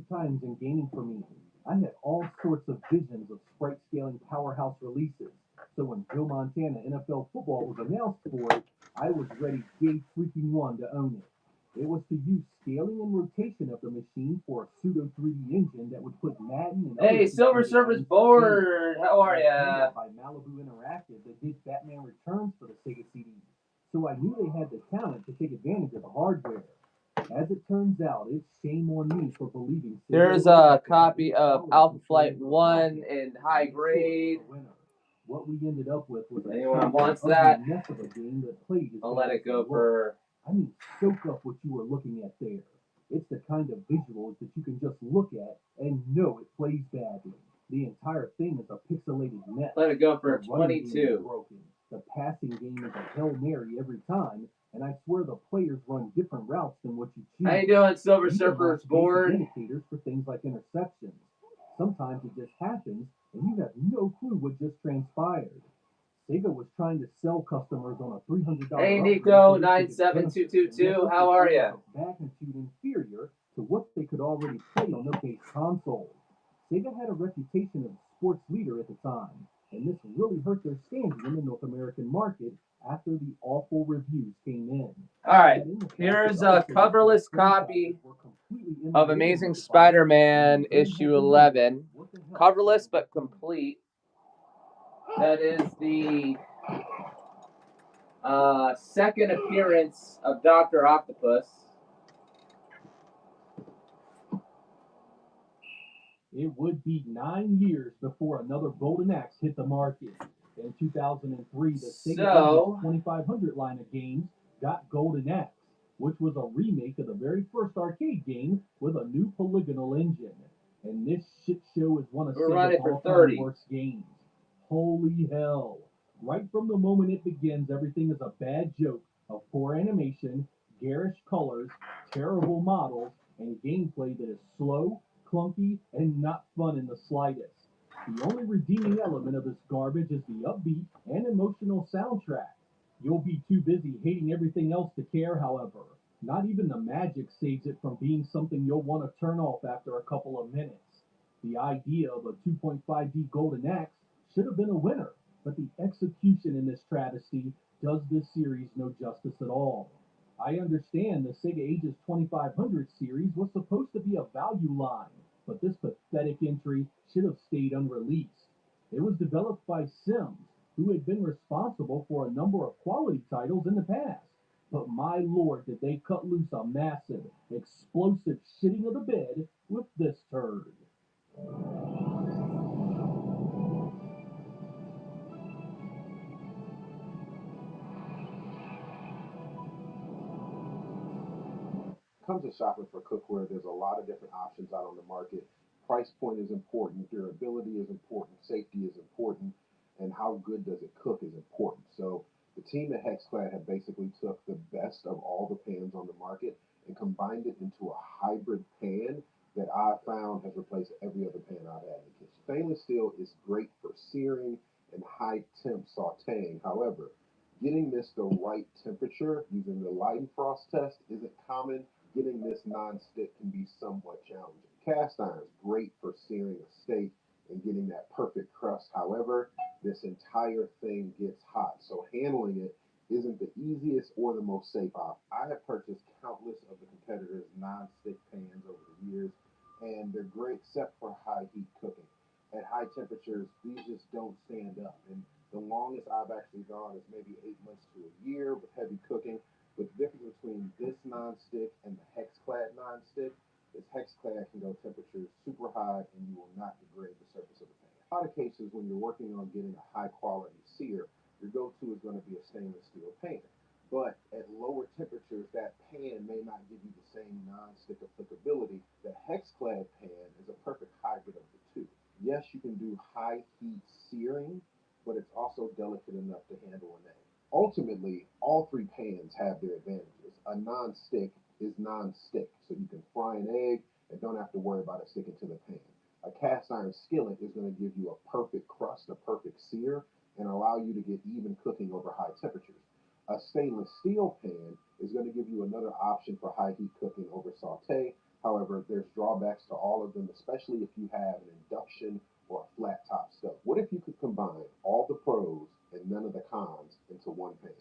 big times in gaming for me. I had all sorts of visions of sprite scaling powerhouse releases. So when Joe Montana NFL football was announced for it, I was ready day freaking one to own it. It was to use scaling and rotation of the machine for a pseudo 3D engine that would put Madden and other Hey, Silver PC Surfer's games to shame. board. How are I was trained ya? up by Malibu Interactive that did Batman Returns for the Sega CD, so I knew they had the talent to take advantage of the hardware. As it turns out, it's shame on me for believing Sega Here's would a accept the copy $8 of to Alpha turn Flight into a 1 project in and high make sure it was grade. a winner. What we ended up with was a Anyone chunky, wants ugly that? mess of a game that played as I'll bad let as it it go looked. for. I mean, soak up what you were looking at there. It's the kind of visuals that you can just look at and know it plays badly. The entire thing is a pixelated mess. Let it go for The running game is 22. broken. The passing game is a Hail Mary every time, and I swear the players run different routes than what you How choose. you doing, Silver You even Surfer's lack basic board? indicators for things like interceptions. Sometimes it just happens, and you have no clue what just transpired. Sega was trying to sell customers on a $300 Hey, upgrade Nico, so they could get benefits, and yet 97222. this How was are orders ya? of magnitude inferior to what they could already play on their base consoles. Sega had a reputation as a sports leader at the time, and this really hurt their standing in the North American market after the awful reviews came in. Alright, Add in the fact that here's other a Sega coverless franchises copy were completely of unrelated Amazing with the device, and Spider-Man you couldn't issue help but wonder 11. what the hell Coverless Sega was but doing. complete. That is the second appearance of Dr. Octopus. It would be 9 years before another Golden Axe hit the market. In 2003, the Sega Ages 2500 line of games got Golden Axe, which was a remake of the very first arcade game with a new polygonal engine. And this shit show is one of We're Sega's running for all-time 30. worst games. Holy hell. Right from the moment it begins, everything is a bad joke of poor animation, garish colors, terrible models, and gameplay that is slow, clunky, and not fun in the slightest. The only redeeming element of this garbage is the upbeat and emotional soundtrack. You'll be too busy hating everything else to care, however. Not even the magic saves it from being something you'll want to turn off after a couple of minutes. The idea of a 2.5D Golden Axe should have been a winner, but the execution in this travesty does this series no justice at all. I understand the Sega Ages 2500 series was supposed to be a value line, but this pathetic entry should have stayed unreleased. It was developed by Sims, who had been responsible for a number of quality titles in the past. But my lord, did they cut loose a massive, explosive shitting of the bed with this turd. Comes to shopping for cookware, there's a lot of different options out on the market. Price point is important, durability is important, safety is important, and how good does it cook is important. So the team at HexClad have basically took the best of all the pans on the market and combined it into a hybrid pan that I found has replaced every other pan I've had in the kitchen. Stainless steel is great for searing and high temp sauteing. However, getting this the right temperature using the Leidenfrost test isn't common. Getting this non-stick can be somewhat challenging. Cast iron is great for searing a steak and getting that perfect crust. However, this entire thing gets hot, so handling it isn't the easiest or the most safe option. I have purchased countless of the competitors' non-stick pans over the years, and they're great except for high heat cooking. At high temperatures, these just don't stand up. And the longest I've actually gone is maybe 8 months to a year with heavy cooking. But the difference between this non-stick and the HexClad non-stick is HexClad can go temperatures super high and you will not degrade the surface of the pan. In a lot of cases, when you're working on getting a high quality sear, your go-to is going to be a stainless steel pan. But at lower temperatures, that pan may not give you the same non-stick applicability. The HexClad pan is a perfect hybrid of the two. Yes, you can do high heat searing, but it's also delicate enough to handle an egg. Ultimately, all three pans have their advantages. A non-stick is non-stick, so you can fry an egg and don't have to worry about it sticking to the pan. A cast iron skillet is going to give you a perfect crust, a perfect sear, and allow you to get even cooking over high temperatures. A stainless steel pan is going to give you another option for high heat cooking over saute. However, there's drawbacks to all of them, especially if you have an induction or a flat top stove. What if you could combine all the pros and none of the cons into one pan?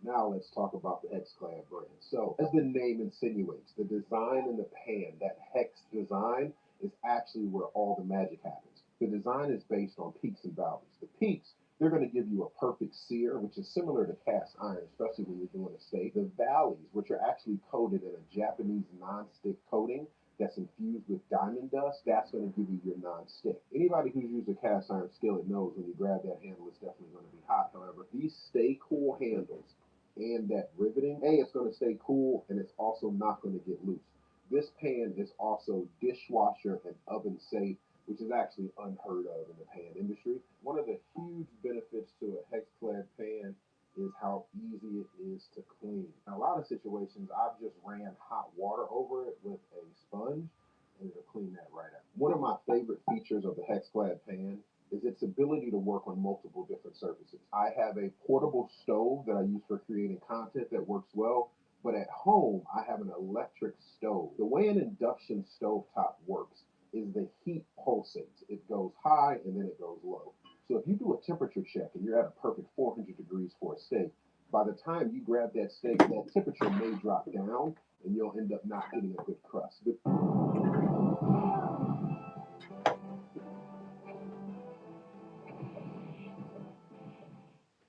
Now let's talk about the Hexclad brand. So, as the name insinuates, the design in the pan, that hex design, is actually where all the magic happens. The design is based on peaks and valleys. The peaks, they're going to give you a perfect sear, which is similar to cast iron, especially when you're doing a steak. The valleys, which are actually coated in a Japanese non-stick coating that's infused with diamond dust, that's going to give you your non-stick. Anybody who's used a cast iron skillet knows when you grab that handle, it's definitely going to be hot. However, these stay cool handles and that riveting, it's going to stay cool and it's also not going to get loose. This pan is also dishwasher and oven safe, which is actually unheard of in the pan industry. One of the huge benefits to a Hexclad pan is how easy it is to clean. In a lot of situations, I've just ran hot water over it with a sponge and it'll clean that right out. One of my favorite features of the Hexclad pan is its ability to work on multiple different surfaces. I have a portable stove that I use for creating content that works well, but at home I have an electric stove. The way an induction stovetop works is the heat pulsates. It goes high and then it goes low. So if you do a temperature check and you're at a perfect 400 degrees for a steak, by the time you grab that steak, that temperature may drop down and you'll end up not getting a good crust.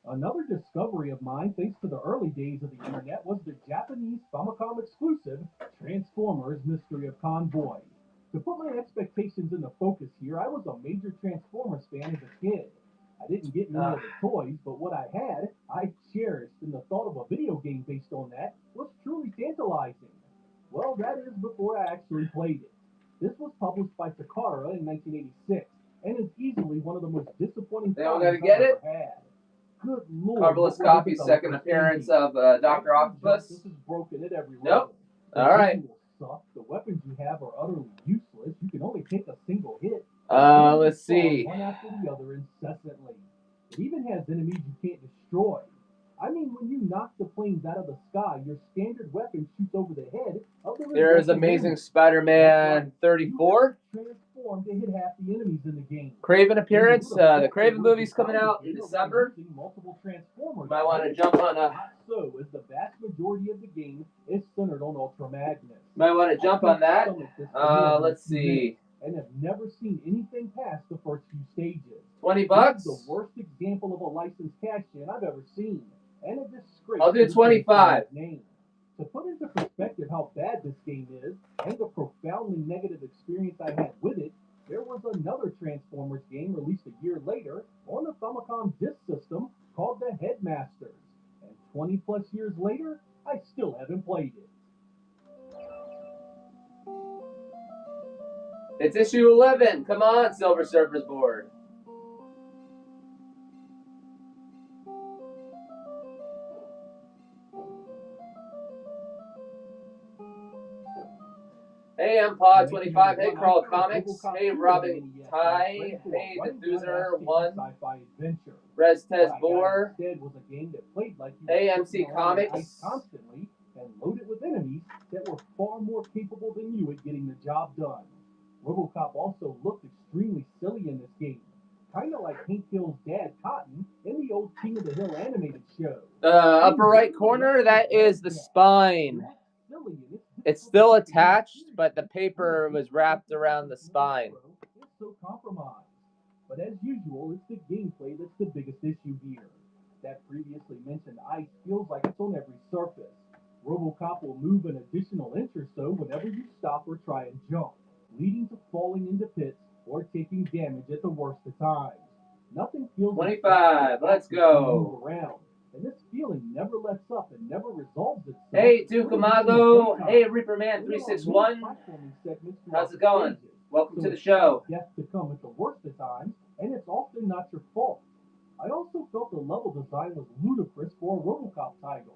Another discovery of mine, thanks to the early days of the internet, was the Japanese Famicom exclusive Transformers Mystery of Convoy. To put my expectations into focus here, I was a major Transformers fan as a kid. I didn't get many of the toys, but what I had, I cherished, and the thought of a video game based on that was truly tantalizing. Well, that is before I actually played it. This was published by Takara in 1986, and is easily one of the most disappointing They all finds gotta get I've it? ever had. Good lord. Carbless Copy, second appearance of Dr. Octopus. This is broken at every Nope. level. The All right. visuals suck. The weapons you have are utterly useless. You can only take a single hit. Let's see. One after the other incessantly. It even has enemies you can't destroy. I mean, when you knock the planes out of the sky, your standard weapon shoots over the head of the There's resulting Amazing enemy. Spider-Man 34. Transform to hit half the enemies in the game. Craven appearance. The Craven movie's coming out in December. Multiple Transformers. Might want to jump on a. So, as the vast majority of the game is centered on Ultra Magnus. Might want to jump on that. Let's see. And have never seen anything past the first few stages. $20. This is the worst example of a licensed cash-in I've ever seen, and a disgrace. I'll do 25. Name. To put into perspective how bad this game is, and the profoundly negative experience I had with it, there was another Transformers game released a year later on the Famicom Disk System called The Headmasters. And 20 plus years later, I still haven't played it. It's issue 11. Come on, Silver Surfers board. Hey, I'm Pod 25. Hey, Crawl Comics. Hey, Robin Ty. Hey, Diffuser 1. Res Tez Boar. Hey, MC Comics. Constantly and load it with enemies that were far more capable than you at getting the job done. RoboCop also looked extremely silly in this game, kind of like Hank Hill's dad Cotton in the old King of the Hill animated show. Upper right corner, that is the spine. It's still attached, but the paper was wrapped around the spine. It's so compromised. But as usual, it's the gameplay that's the biggest issue here. That previously mentioned ice feels like it's on every surface. RoboCop will move an additional inch or so whenever you stop or try and jump, leading to falling into pits or taking damage at the worst of times. Nothing feels 25, let's go. Around, and this feeling never lets up and never resolves itself. Hey, Ducamago. Hey, Reaperman 361. How's it going? Welcome to the show. Death to come at the worst of times, and it's often not your fault. I also felt the level design was ludicrous for a RoboCop title.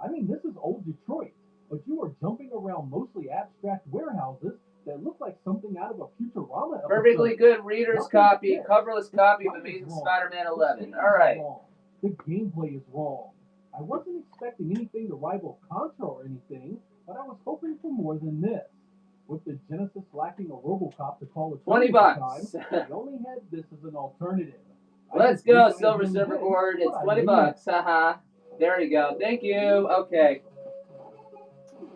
I mean, this is old Detroit, but you are jumping around mostly abstract warehouses that look like something out of a Futurama episode. Perfectly good reader's copy, coverless copy of Amazing Spider-Man 11. All right. The gameplay is wrong. I wasn't expecting anything to rival Contra or anything, but I was hoping for more than this. With the Genesis lacking a Robocop to call it 20 bucks. they only had this as an alternative. Let's go, Silver Surferboard. It's 20 bucks. Haha. There you go. Thank you. Okay.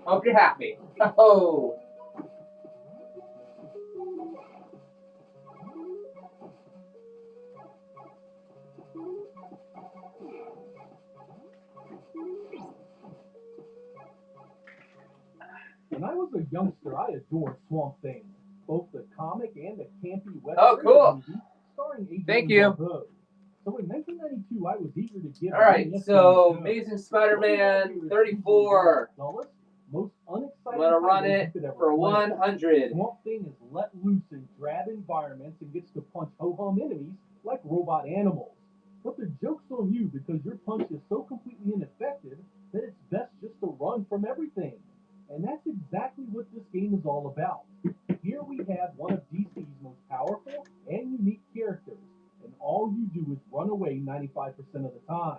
Hope you're happy. Oh. When I was a youngster, I adored Swamp Thing, both the comic and the campy Western cool. movie starring Adrian Thank you. Barbeau. So in 1992, I was eager to give. All right, so Amazing Spider-Man 34. Most unexciting. I'm gonna run it for 100. Swamp Thing is let loose in drab environments and gets to punch ho-hum enemies like robot animals. But the joke's on you because your punch is so completely ineffective that it's best just to run from everything. And that's exactly what this game is all about. Here we have one of DC's most powerful and unique characters, and all you do is run away 95% of the time.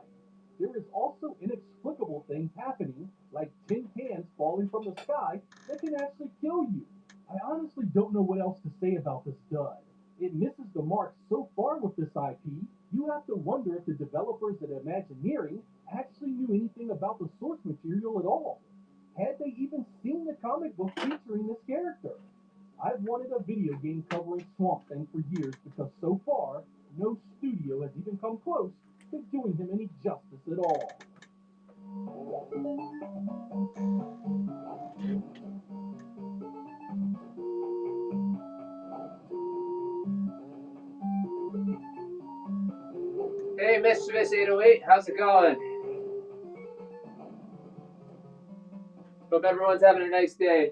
There is also inexplicable things happening, like tin cans falling from the sky that can actually kill you. I honestly don't know what else to say about this dud. It misses the mark so far with this IP, you have to wonder if the developers at Imagineering actually knew anything about the source material at all. Had they even seen the comic book featuring this character? I've wanted a video game covering Swamp Thing for years because so far, no studio has even come close to doing him any justice at all. Hey, Mischievous 808, how's it going? Hope everyone's having a nice day.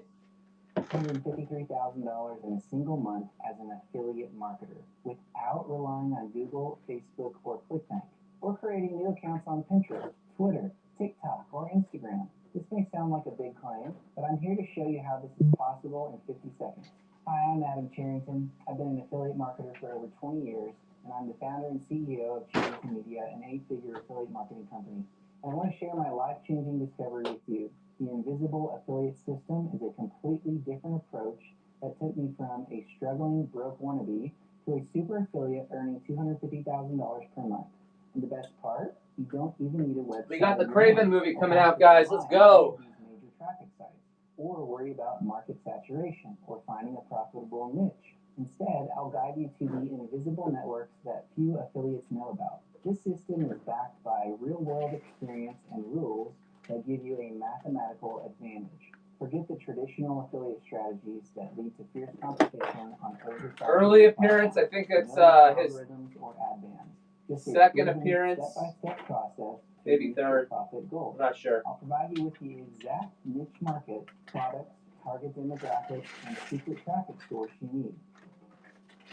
$153,000 in a single month as an affiliate marketer without relying on Google, Facebook, or ClickBank, or creating new accounts on Pinterest, Twitter, TikTok, or Instagram. This may sound like a big claim, but I'm here to show you how this is possible in 50 seconds. Hi, I'm Adam Charrington. I've been an affiliate marketer for over 20 years, and I'm the founder and CEO of Charrington Media, an 8-figure affiliate marketing company. And I want to share my life-changing discovery with you. The Invisible Affiliate System is a completely different approach that took me from a struggling broke wannabe to a super affiliate earning $250,000 per month. And the best part, you don't even need a website. We got the Craven movie coming out, guys. Let's go. Major traffic sites, or worry about market saturation or finding a profitable niche. Instead, I'll guide you to the invisible networks that few affiliates know about. This system is backed by real-world experience and rules that give you a mathematical advantage. Forget the traditional affiliate strategies that lead to fierce competition on oversized. Early appearance, I think it's his or ad bands. Just second appearance, step-by-step process, maybe third. Profit goal. I'm not sure. I'll provide you with the exact niche market, products, target demographics, and secret traffic source you need.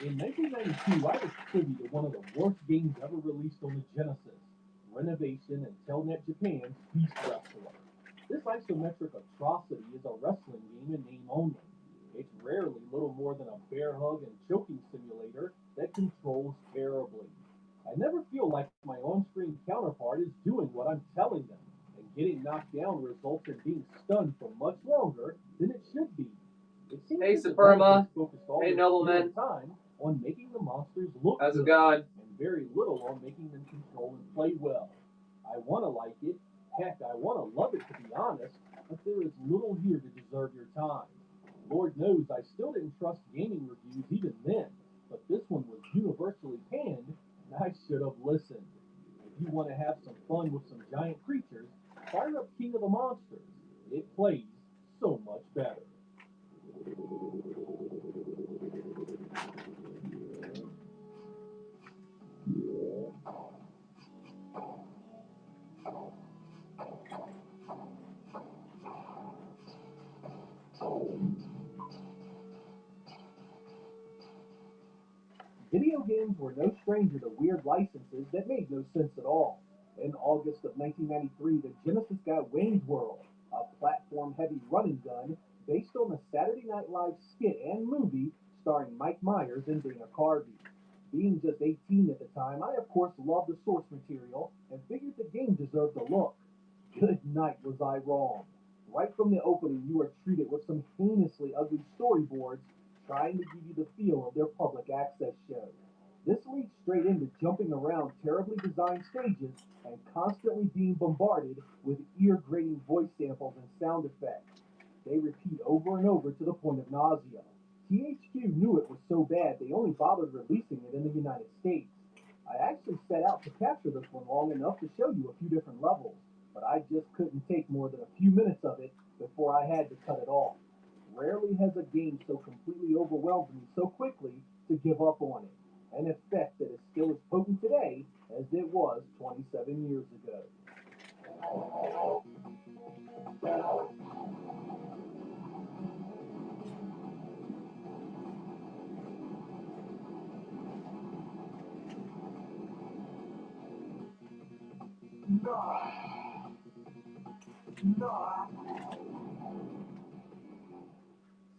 In 1992, I was privy to one of the worst games ever released on the Genesis, Renovation and Telnet Japan's Beast Wrestler. This isometric atrocity is a wrestling game in name only. It's rarely little more than a bear hug and choking simulator that controls terribly. I never feel like my on-screen counterpart is doing what I'm telling them, and getting knocked down results in being stunned for much longer than it should be. It seems Hey, that Superma. focused all Hey, their Nobleman. time on making the monsters look How's it good, going? and very little on making them control and play well. I want to like it, heck, I want to love it to be honest, but there is little here to deserve your time. Lord knows I still didn't trust gaming reviews even then, but this one was universally panned, and I should have listened. If you want to have some fun with some giant creatures, fire up King of the Monsters. It plays so much better. Video games were no stranger to weird licenses that made no sense at all. In August of 1993, the Genesis got Wayne's World, a platform-heavy run-and-gun based on the Saturday Night Live skit and movie starring Mike Myers and Dana Carvey. Being just 18 at the time, I of course loved the source material and figured the game deserved a look. Good night was I wrong. Right from the opening, you are treated with some heinously ugly storyboards trying to give you the feel of their public access show. This leads straight into jumping around terribly designed stages and constantly being bombarded with ear-grating voice samples and sound effects. They repeat over and over to the point of nausea. THQ knew it was so bad they only bothered releasing it in the United States. I actually set out to capture this one long enough to show you a few different levels, but I just couldn't take more than a few minutes of it before I had to cut it off. Rarely has a game so completely overwhelmed me so quickly to give up on it, an effect that is still as potent today as it was 27 years ago.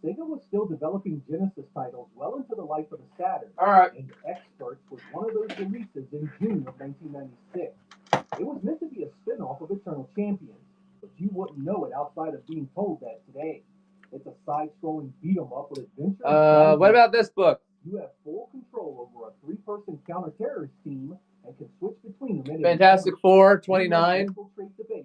Sega was still developing Genesis titles well into the life of the Saturn, and Experts was one of those releases in June of 1996. It was meant to be a spin-off of Eternal Champions, but you wouldn't know it outside of being told that today. It's a side-scrolling beat-em-up with adventure. What about this book? You have full control over a three-person counter-terrorist team and can switch between them. Fantastic Four, 29. Infiltrate the base.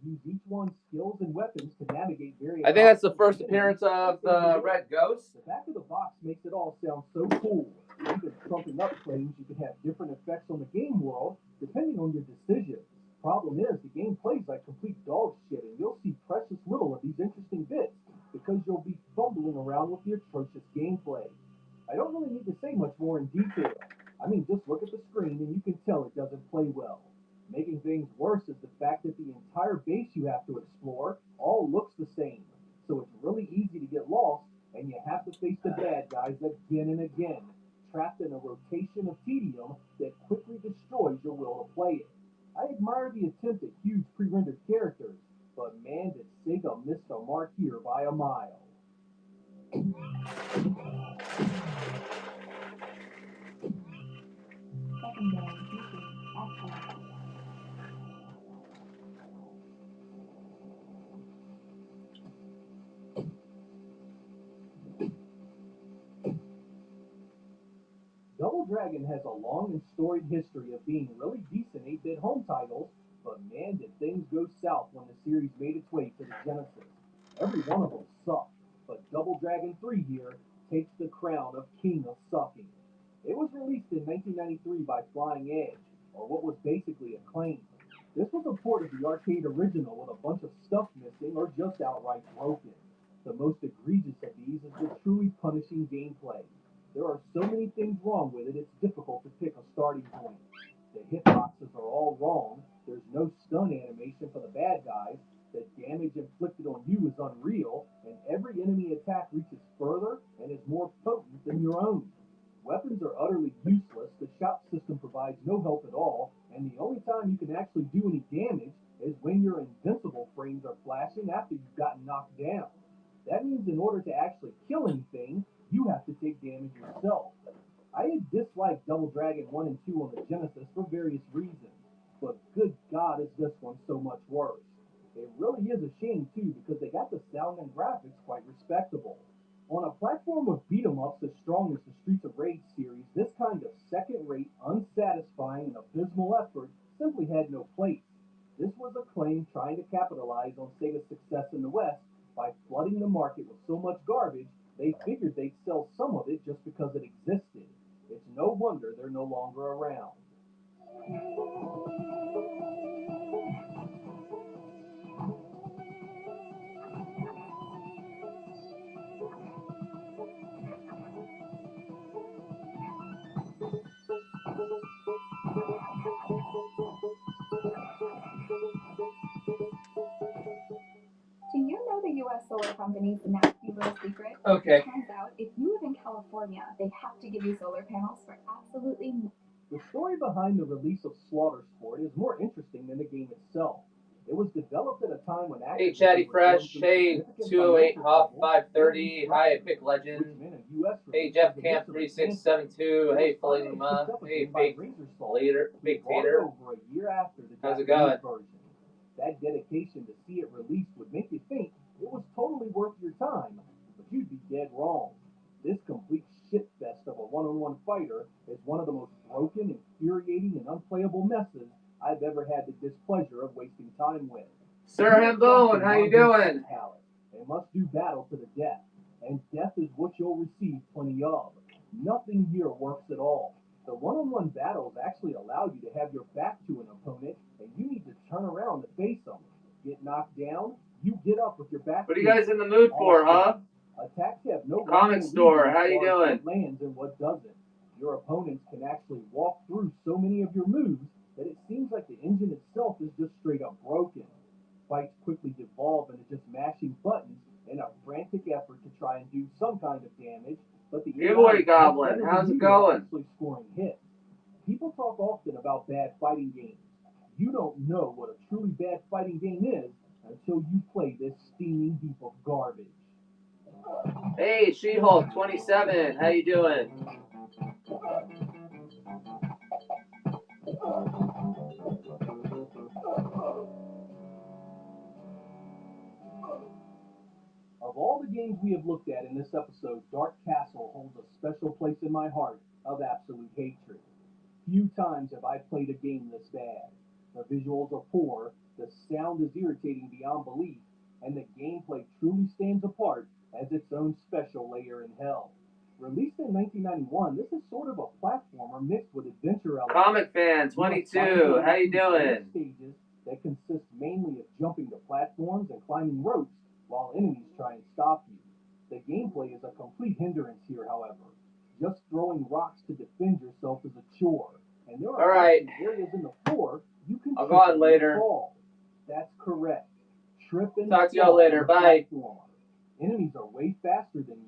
Use each one's skills and weapons to navigate various. I think that's the first appearance of the Red Ghost. The back of the box makes it all sound so cool. Even trumping up claims you can have different effects on the game world depending on your decisions. Problem is, the game plays like complete dog shit, and you'll see precious little of these interesting bits because you'll be fumbling around with the atrocious gameplay. I don't really need to say much more in detail. I mean, just look at the screen and you can tell it doesn't play well. Making things worse is the fact that the entire base you have to explore all looks the same. So it's really easy to get lost, and you have to face the bad guys again and again, trapped in a rotation of tedium that quickly destroys your will to play it. I admire the attempt at huge pre-rendered characters, but man, did Sega miss the mark here by a mile. Double Dragon has a long and storied history of being really decent 8-bit home titles, but man, did things go south when the series made its way to the Genesis. Every one of them sucked, but Double Dragon 3 here takes the crown of King of Sucking. It was released in 1993 by Flying Edge, or what was basically Acclaim. This was a port of the arcade original with a bunch of stuff missing or just outright broken. The most egregious of these is the truly punishing gameplay. There are so many things wrong with it, it's difficult to pick a starting point. The hitboxes are all wrong, there's no stun animation for the bad guys, the damage inflicted on you is unreal, and every enemy attack reaches further and is more potent than your own. Weapons are utterly useless, the shop system provides no help at all, and the only time you can actually do any damage is when your invincible frames are flashing after you've gotten knocked down. That means in order to actually kill anything, you have to take damage yourself. I had disliked Double Dragon 1 and 2 on the Genesis for various reasons, but good God is this one so much worse. It really is a shame too because they got the sound and graphics quite respectable. On a platform of beat-em-ups as strong as the Streets of Rage series, this kind of second-rate, unsatisfying, and abysmal effort simply had no place. This was Acclaim trying to capitalize on Sega's success in the West by flooding the market with so much garbage they figured they'd sell some of it just because it existed. It's no wonder they're no longer around. Do you know the U.S. solar company's nasty little secret? Okay. It turns out, if you live in California, they have to give you solar panels for absolutely nothing. The story behind the release of Slaughter Sport is more interesting than the game itself. It was developed at a time when Hey, Chatty Fresh. Hey, 208 Hoff 530. Hi, Pick Legend. Hey, Jeff Camp 3672. Hey, Floating Ma. Hey, Big Later. Big Tater. How's it going? That dedication to see it released would make you think It was totally worth your time, but you'd be dead wrong. This complete shitfest of a one-on-one fighter is one of the most broken, infuriating, and unplayable messes I've ever had the displeasure of wasting time with. Sir Hambone, how you doing? They must do battle to the death, and death is what you'll receive plenty of. Nothing here works at all. The one-on-one battles actually allow you to have your back to an opponent, and you need to turn around to face them. Get knocked down, you get up with your back. What are you guys in the mood for, huh? Attacks have no Comic store, how you doing? What lands and what doesn't. Your opponents can actually walk through so many of your moves that it seems like the engine itself is just straight up broken. Fights quickly devolve into just mashing buttons in a frantic effort to try and do some kind of damage, but the giveaway goblin, how's it going? Actually scoring hits. People talk often about bad fighting games. You don't know what a truly bad fighting game is until you play this steaming heap of garbage. Hey, She-Hulk 27, how you doing? Of all the games we have looked at in this episode, Dark Castle holds a special place in my heart of absolute hatred. Few times have I played a game this bad. The visuals are poor, the sound is irritating beyond belief, and the gameplay truly stands apart as its own special layer in hell. Released in 1991, this is sort of a platformer mixed with adventure elements. Comic Fan 22, how you doing? Stages that consist mainly of jumping to platforms and climbing ropes while enemies try and stop you. The gameplay is a complete hindrance here, however. Just throwing rocks to defend yourself is a chore, and there are areas in the floor you can I'll go on later. fall. That's correct. Trip and talk to y'all later. Bye. Enemies are way faster than you.